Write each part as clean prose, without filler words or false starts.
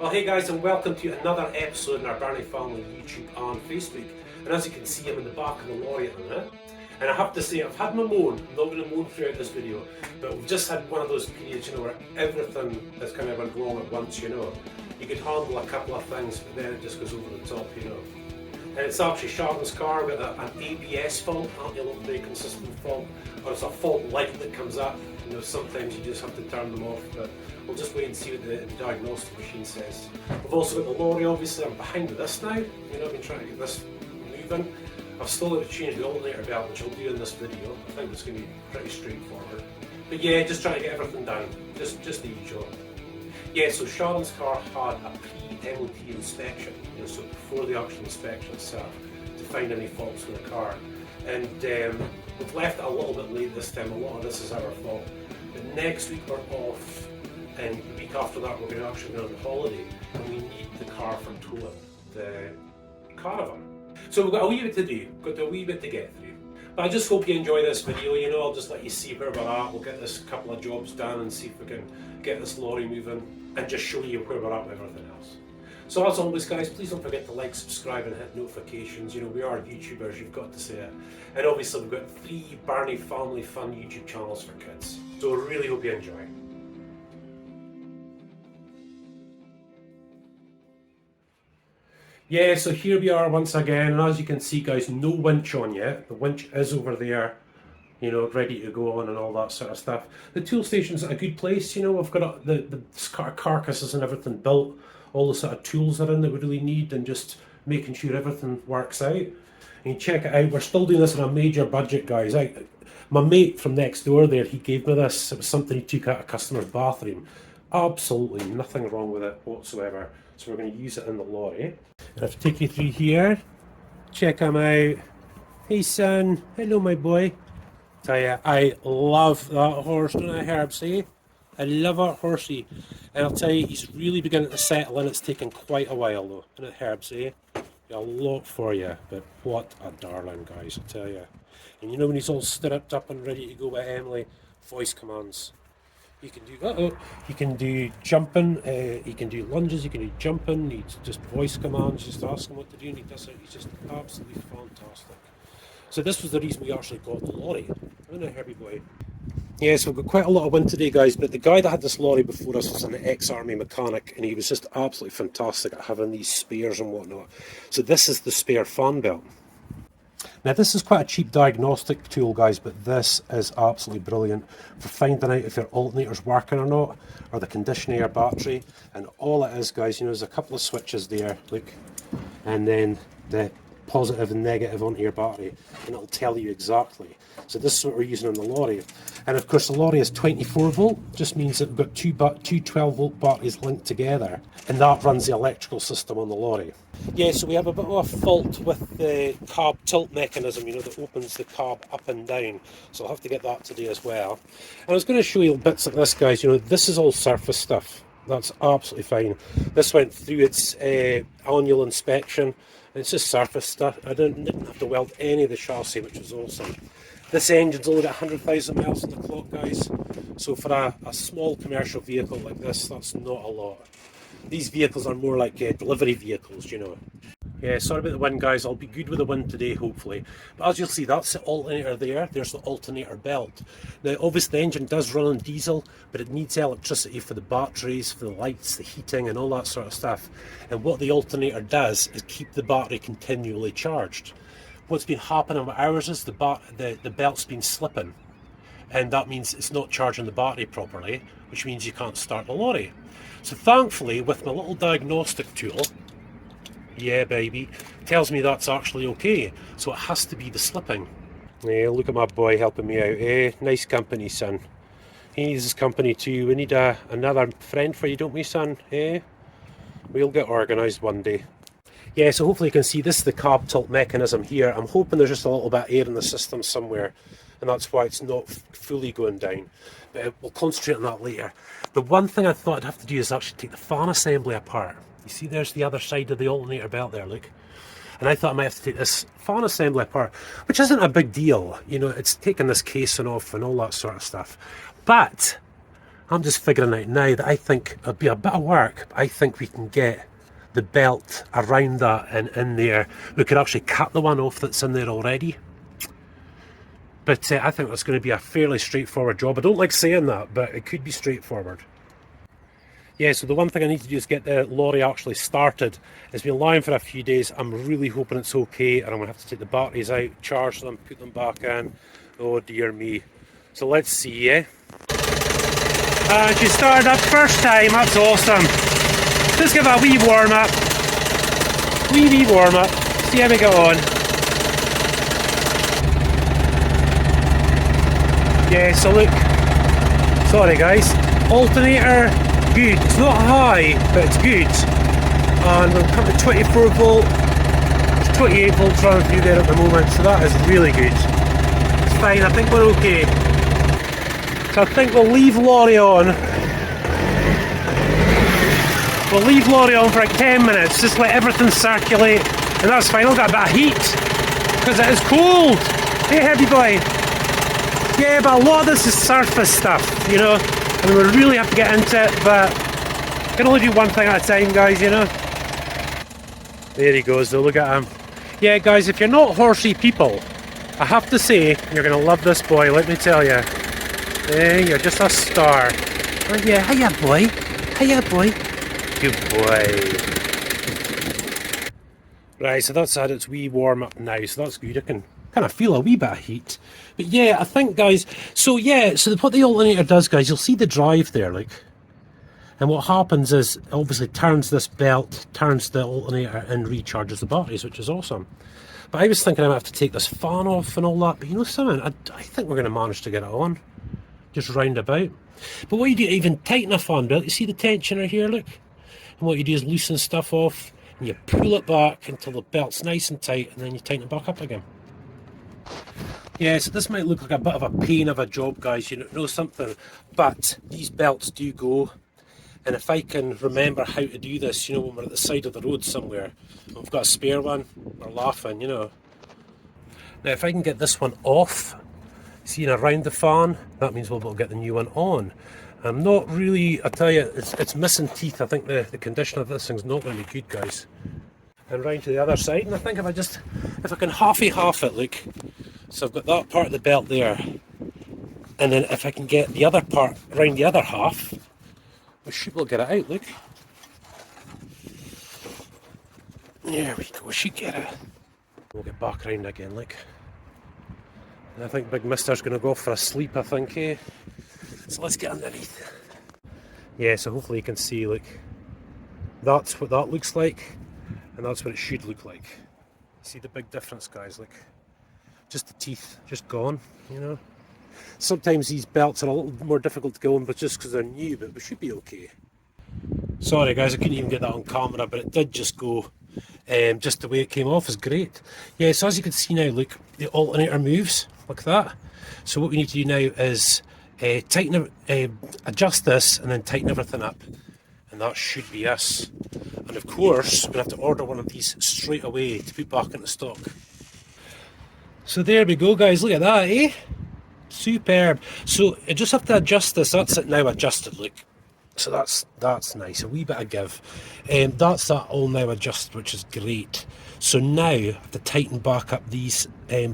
Well, hey guys, and welcome to another episode in our Barney Family YouTube and Facebook. And as you can see, I'm in the back of the lorry at the minute. And I have to say, I've had my moan. I'm not going to moan throughout this video, but we've just had one of those periods, where everything has kind of went wrong at once, You could handle a couple of things, but then it just goes over the top, And it's actually Sharon's car with an ABS fault, anti-lock system fault, or it's a fault light that comes up. Sometimes you just have to turn them off, but we'll just wait and see what the diagnostic machine says. We've also got the lorry, obviously. I'm behind with this now. I've been trying to get this moving. I've still got to change the alternator belt, which I'll do in this video. I think it's going to be pretty straightforward. But yeah, just trying to get everything done. Just the usual. Yeah, so Sharon's car had a pre-MOT inspection, so before the actual inspection itself, to find any faults in the car. And we've left it a little bit late this time. A lot of this is our fault. But next week we're off, and the week after that we're going to actually go on holiday, and we need the car for towing the caravan. So we've got a wee bit to do, got a wee bit to get through. But I just hope you enjoy this video. I'll just let you see where we're at. We'll get this couple of jobs done and see if we can get this lorry moving, and just show you where we're at with everything else. So as always guys, please don't forget to like, subscribe and hit notifications. We are YouTubers, you've got to say it. And obviously we've got 3 Barney Family Fun YouTube channels for kids. So I really hope you enjoy. Yeah, so here we are once again, and as you can see guys, no winch on yet. The winch is over there, ready to go on and all that sort of stuff. The tool station's at a good place, we've got the carcasses and everything built. All the sort of tools are in that we really need, and just making sure everything works out. And you check it out, we're still doing this on a major budget guys. My mate from next door there, he gave me this. It was something he took out of a customer's bathroom. Absolutely nothing wrong with it whatsoever. So we're going to use it in the lorry. And I've taken you through here. Check him out. Hey son, hello my boy. Tell you, I love that horse, don't I, Herbs? I love that horsey. And I'll tell you, he's really beginning to settle in. It's taken quite a while though, isn't it, Herbs? A lot for you, but what a darling, guys, I tell you. And when he's all stirruped up and ready to go with Emily, voice commands. You can do you can do jumping, you can do lunges, you can do jumping, he's just voice commands, just ask him what to do, and he does it. He's just absolutely fantastic. So this was the reason we actually got the lorry, isn't it, Herbie boy? Yes, we've got quite a lot of wind today guys, but the guy that had this lorry before us was an ex-army mechanic, and he was just absolutely fantastic at having these spares and whatnot. So this is the spare fan belt. Now this is quite a cheap diagnostic tool guys, but this is absolutely brilliant for finding out if your alternator's working or not, or the condition of your battery. And all it is guys, there's a couple of switches there, look, and then the positive and negative onto your battery, and it'll tell you exactly. So this is what we're using on the lorry. And of course the lorry is 24 volt, just means that we've got two 12 volt batteries linked together, and that runs the electrical system on the lorry. Yeah, so we have a bit of a fault with the carb tilt mechanism, that opens the carb up and down. So I'll have to get that today as well. And I was going to show you bits like this guys, this is all surface stuff. That's absolutely fine. This went through its annual inspection. It's just surface stuff. I didn't have to weld any of the chassis, which was awesome. This engine's only got 100,000 miles on the clock, guys. So for a small commercial vehicle like this, that's not a lot. These vehicles are more like delivery vehicles, Yeah, sorry about the wind, guys. I'll be good with the wind today, hopefully. But as you'll see, that's the alternator there. There's the alternator belt. Now, obviously, the engine does run on diesel, but it needs electricity for the batteries, for the lights, the heating, and all that sort of stuff. And what the alternator does is keep the battery continually charged. What's been happening with ours is the belt's been slipping, and that means it's not charging the battery properly, which means you can't start the lorry. So thankfully, with my little diagnostic tool, yeah baby, tells me that's actually okay. So it has to be the slipping. Yeah, look at my boy helping me out. Nice company, son. He needs his company too. We need another friend for you, don't we, son? We'll get organised one day. Yeah, so hopefully you can see this is the carb tilt mechanism here. I'm hoping there's just a little bit of air in the system somewhere, and that's why it's not fully going down. But we'll concentrate on that later. The one thing I thought I'd have to do is actually take the fan assembly apart. You see there's the other side of the alternator belt there, look. And I thought I might have to take this fan assembly apart, which isn't a big deal. It's taking this casing off and all that sort of stuff. But I'm just figuring out now that I think it'll be a bit of work, but I think we can get the belt around that and in there. We could actually cut the one off that's in there already. But I think that's going to be a fairly straightforward job. I don't like saying that, but it could be straightforward. Yeah, so the one thing I need to do is get the lorry actually started. It's been lying for a few days. I'm really hoping it's okay, and I'm going to have to take the batteries out, charge them, put them back in. Oh dear me. So let's see, yeah? And she started up first time, that's awesome. Just give it a wee warm up. Wee warm up. See how we go on. Yeah, so look. Sorry guys. Alternator, good. It's not high, but it's good. And we'll come to 24 volt. It's 28 volts running through there at the moment, so that is really good. It's fine, I think we're okay. So I think we'll leave Lorry on. We'll leave Lorry on for like 10 minutes, just let everything circulate, and that's fine. I'll get a bit of heat, because it is cold. Hey heavy boy. Yeah, but a lot of this is surface stuff, you know, and we really have to get into it, but I can only do one thing at a time, guys, you know. There he goes though, look at him. Yeah guys, if you're not horsey people, I have to say, you're going to love this boy, let me tell you. Hey, you're just a star. Oh yeah, hiya boy. Hiya boy. Good boy. Right, so that's had its wee warm up now, so that's good. I can kind of feel a wee bit of heat. But yeah, I think guys, so yeah, so what the alternator does guys, you'll see the drive there, like. And what happens is, it obviously turns this belt, turns the alternator and recharges the batteries, which is awesome. But I was thinking I might have to take this fan off and all that, but you know something, I think we're going to manage to get it on. Just round about. But what you do, even tighten a fan belt, you see the tensioner here, look? And what you do is loosen stuff off, and you pull it back until the belt's nice and tight, and then you tighten it back up again. Yeah, so this might look like a bit of a pain of a job, guys, you know something, but these belts do go, and if I can remember how to do this, you know, when we're at the side of the road somewhere, and we've got a spare one, we're laughing, you know. Now if I can get this one off, seeing around the fan, that means we'll be able to get the new one on. I'm not really, I tell you, it's missing teeth. I think the condition of this thing's not going to be good, guys. And round to the other side, and I think if I can half it, look. So I've got that part of the belt there, and then if I can get the other part round the other half, we should be able to get it out, look. There we go, we should get it. We'll get back round again, look. And I think Big Mister's going to go for a sleep, I think, eh? So let's get underneath. Yeah, so hopefully you can see, look. That's what that looks like, and that's what it should look like. See the big difference, guys, look. Just the teeth, just gone, you know. Sometimes these belts are a little more difficult to go on, but just because they're new, but we should be okay. Sorry guys, I couldn't even get that on camera, but it did just go. Just the way it came off is great. Yeah, so as you can see now, look, the alternator moves like that. So what we need to do now is adjust this and then tighten everything up, and that should be us. And of course, we're going to have to order one of these straight away to put back into stock. So there we go, guys, look at that, eh? Superb. So I just have to adjust this. That's it now adjusted, look. So that's nice, a wee bit of give. That's that all now adjusted, which is great. So now I have to tighten back up these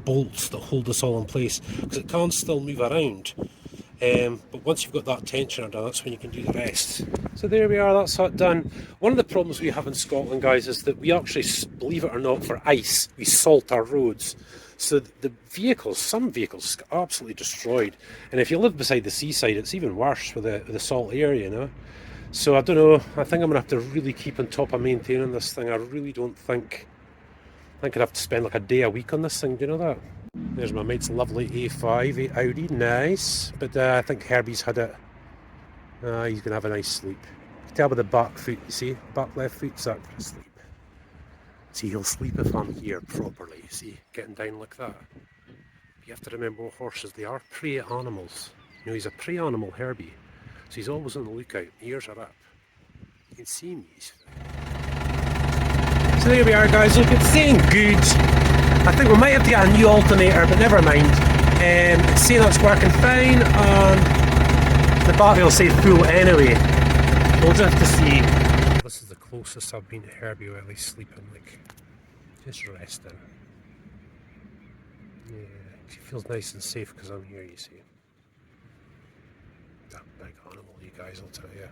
bolts that hold this all in place, because it can still move around. But once you've got that tensioner done, that's when you can do the rest. So there we are, that's that done. One of the problems we have in Scotland, guys, is that we actually, believe it or not, for ice, we salt our roads. So the vehicles, some vehicles get absolutely destroyed. And if you live beside the seaside, it's even worse with the salt air, you know. So I don't know, I think I'm going to have to really keep on top of maintaining this thing. I really don't think, I think I'd have to spend like a day a week on this thing, do you know that? There's my mate's lovely A5 Audi, nice. But I think Herbie's had it. He's going to have a nice sleep. You can tell by the back foot, you see, back left foot's out for sleep. See, he'll sleep if I'm here properly, see, getting down like that. You have to remember horses, they are prey animals. You know, he's a prey animal, Herbie. So he's always on the lookout, ears are up. You can see me. So there we are, guys, look, it's saying good. I think we might have to get a new alternator, but never mind. It's saying that's working fine, and The battery will say full anyway. We'll just have to see. This is the closest I've been to Herbie while he's sleeping, like, just resting. Yeah, he feels nice and safe because I'm here, you see. That big animal, you guys, I'll tell you.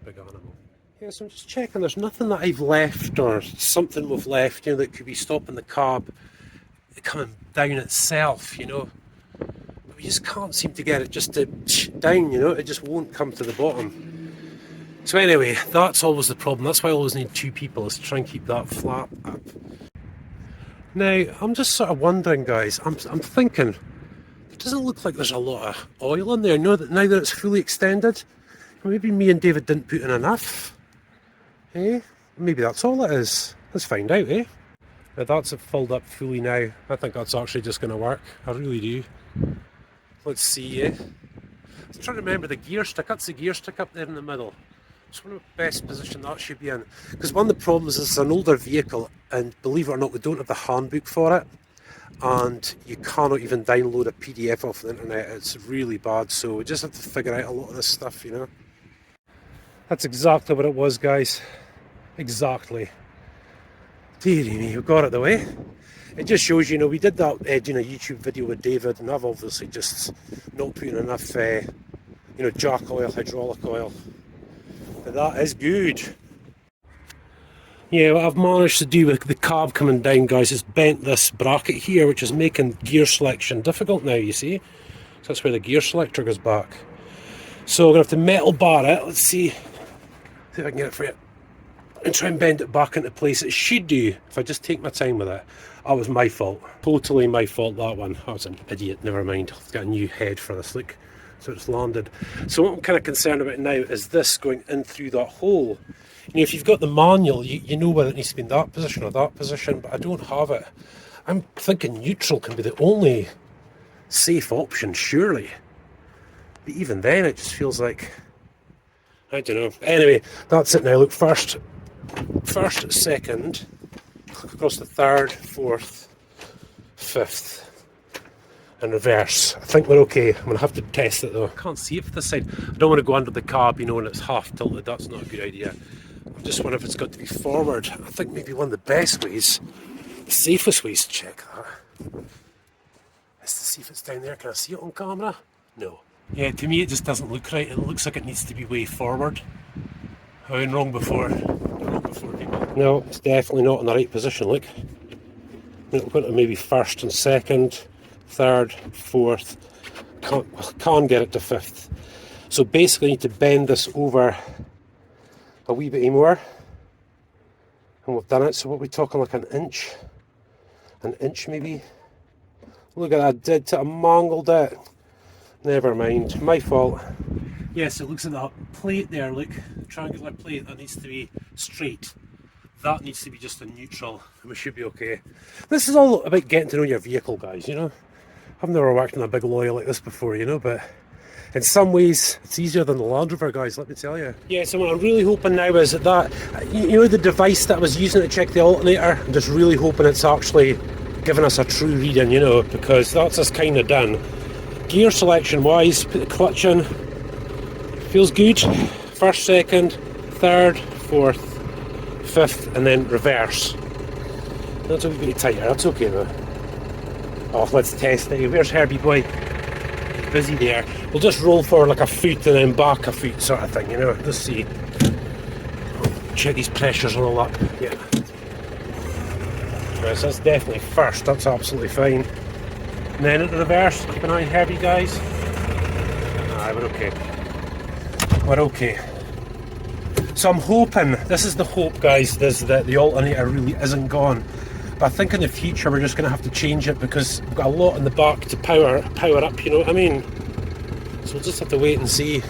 Big animal. Yeah, so I'm just checking, there's nothing that I've left or something we've left, you know, that could be stopping the cab coming down itself, you know. But we just can't seem to get it just to down, you know, it just won't come to the bottom. So anyway, that's always the problem. That's why I always need two people, is to try and keep that flat up. Now, I'm just sort of wondering, guys, I'm thinking, it doesn't look like there's a lot of oil in there, now that it's fully extended. Maybe me and David didn't put in enough. Eh? Maybe that's all it is. Let's find out, eh? Now that's filled up fully now. I think that's actually just going to work. I really do. Let's see, eh? I'm trying to remember the gear stick. That's the gear stick up there in the middle. It's one of the best position that should be in. Because one of the problems is it's an older vehicle, and believe it or not, we don't have the handbook for it. And you cannot even download a PDF off the internet. It's really bad, so we just have to figure out a lot of this stuff, you know. That's exactly what it was, guys. Exactly. Dearie me, we got it though, eh? It just shows, you know, we did that doing a YouTube video with David, and I've obviously just not put in enough, you know, jack oil, hydraulic oil. But that is good. Yeah, what I've managed to do with the cab coming down, guys, is bent this bracket here, which is making gear selection difficult now, you see. So that's where the gear selector goes back. So we're going to have to metal bar it. Let's see if I can get it for you. And try and bend it back into place. It should do, if I just take my time with it. That was my fault. Totally my fault, that one. I was an idiot, never mind. I've got a new head for this, look. So it's landed. So what I'm kind of concerned about now is this going in through that hole. You know, if you've got the manual, you know whether it needs to be in that position or that position, but I don't have it. I'm thinking neutral can be the only safe option, surely. But even then, it just feels like, I don't know. Anyway, that's it now. Look, first, second, click across the third, fourth, fifth, and reverse. I think we're okay. I'm going to have to test it though. I can't see it from this side. I don't want to go under the cab, you know, when it's half tilted. That's not a good idea. I'm just wondering if it's got to be forward. I think maybe one of the best ways, the safest ways to check that, is to see if it's down there. Can I see it on camera? No. Yeah, to me it just doesn't look right. It looks like it needs to be way forward. I went wrong before. People. No, it's definitely not in the right position, look. It'll go to maybe first and second, third, fourth. Can't get it to fifth. So basically I need to bend this over a wee bit more. And we've done it, so what are we talking, like an inch? An inch maybe? Look at that, I did it, I mangled it. Never mind, my fault. Yes, it looks at that plate there, look, the triangular plate, that needs to be straight. That needs to be just a neutral, and we should be okay. This is all about getting to know your vehicle, guys, you know. I've never worked in a big lorry like this before, you know, but in some ways, it's easier than the Land Rover, guys, let me tell you. Yeah, so what I'm really hoping now is that, you know, the device that I was using to check the alternator, I'm just really hoping it's actually giving us a true reading, you know, because that's us kind of done. Gear selection wise, put the clutch in, feels good. First, second, third, fourth, fifth, and then reverse. That's a wee bit tighter, that's okay though. Oh, let's test it. Where's Herbie boy? He's busy there. We'll just roll forward like a foot and then back a foot sort of thing, you know. Let's see. Check these pressures and all that. Yeah. Right, so that's definitely first, that's absolutely fine. And then at the reverse, keep an eye on Herbie, guys. Aye, we're okay. We're okay. So I'm hoping, this is the hope, guys, is that the alternator really isn't gone. But I think in the future we're just going to have to change it because we've got a lot in the back to power up, you know what I mean? So we'll just have to wait and see.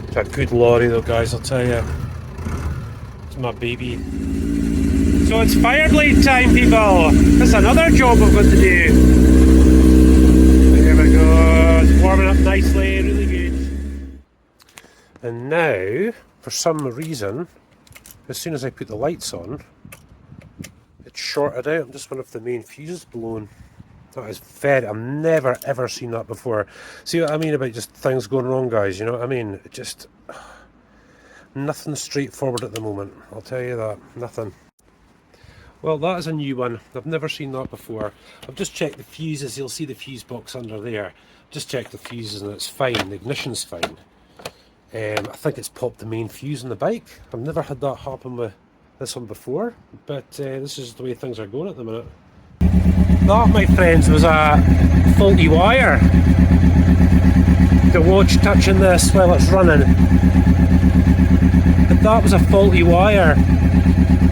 It's a good lorry though, guys, I'll tell you. It's my baby. So it's fire blade time, people! That's another job we've got to do. There we go, it's warming up nicely, really good. And now, for some reason, as soon as I put the lights on, it's shorted out. I'm just wondering if the main fuse is blown. That is very, I've never ever seen that before. See what I mean about just things going wrong, guys? You know what I mean? It just, nothing straightforward at the moment. I'll tell you that. Nothing. Well, that is a new one. I've never seen that before. I've just checked the fuses. You'll see the fuse box under there. Just checked the fuses and it's fine. The ignition's fine. I think it's popped the main fuse on the bike. I've never had that happen with this one before, but this is the way things are going at the minute. That, my friends, was a faulty wire. The watch touching this while it's running. But that was a faulty wire.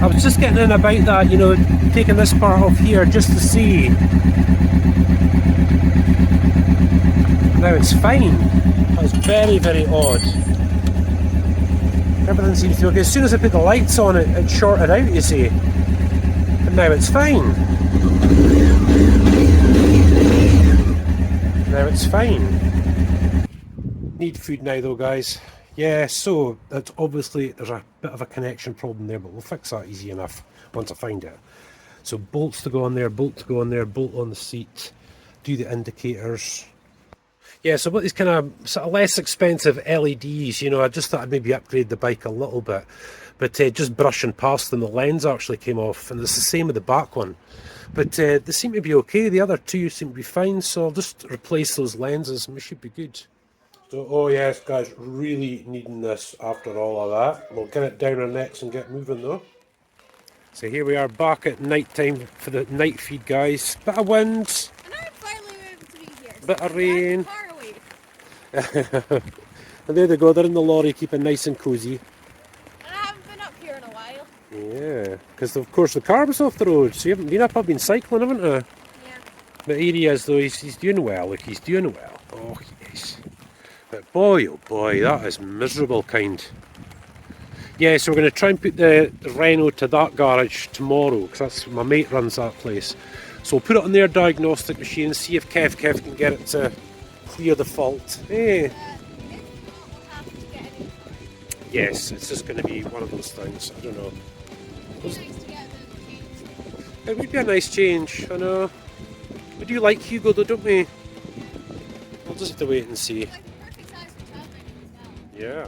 I was just getting in about that, you know, taking this part off here just to see. Now it's fine. That was very, very odd. Everything seems to be okay. As soon as I put the lights on, it shorted out, you see. But now it's fine. Now it's fine. Need food now though, guys. Yeah, so it's obviously there's a bit of a connection problem there, but we'll fix that easy enough once I find it. So bolts to go on there, bolt to go on there, bolt on the seat, do the indicators. Yeah, so I've got these kind of sort of less expensive LEDs, you know, I just thought I'd maybe upgrade the bike a little bit. But just brushing past them, the lens actually came off, and it's the same with the back one. But they seem to be okay, the other two seem to be fine, so I'll just replace those lenses and we should be good. So, oh yes guys, really needing this after all of that. We'll get it down our necks and get moving though. So here we are back at night time for the night feed, guys. Bit of wind. And I'm finally able to be here. Bit of rain. Far away. And there they go, they're in the lorry keeping nice and cosy. And I haven't been up here in a while. Yeah, because of course the car was off the road, so you haven't been up, I've been cycling, haven't I? Yeah. But here he is though, he's doing well, look, he's doing well. Oh yes. But boy, oh boy, that is miserable kind. Yeah, so we're going to try and put the Renault to that garage tomorrow, because that's my mate runs that place. So we'll put it on their diagnostic machine, see if Kev can get it to clear the fault. Hey. If not, we'll have to get a new car. Yes, it's just going to be one of those things, I don't know. It'd be nice to get a bit of a change. It would be a nice change, I know. We do like Hugo though, don't we? We'll just have to wait and see. Like the perfect size for traveling as well. Yeah.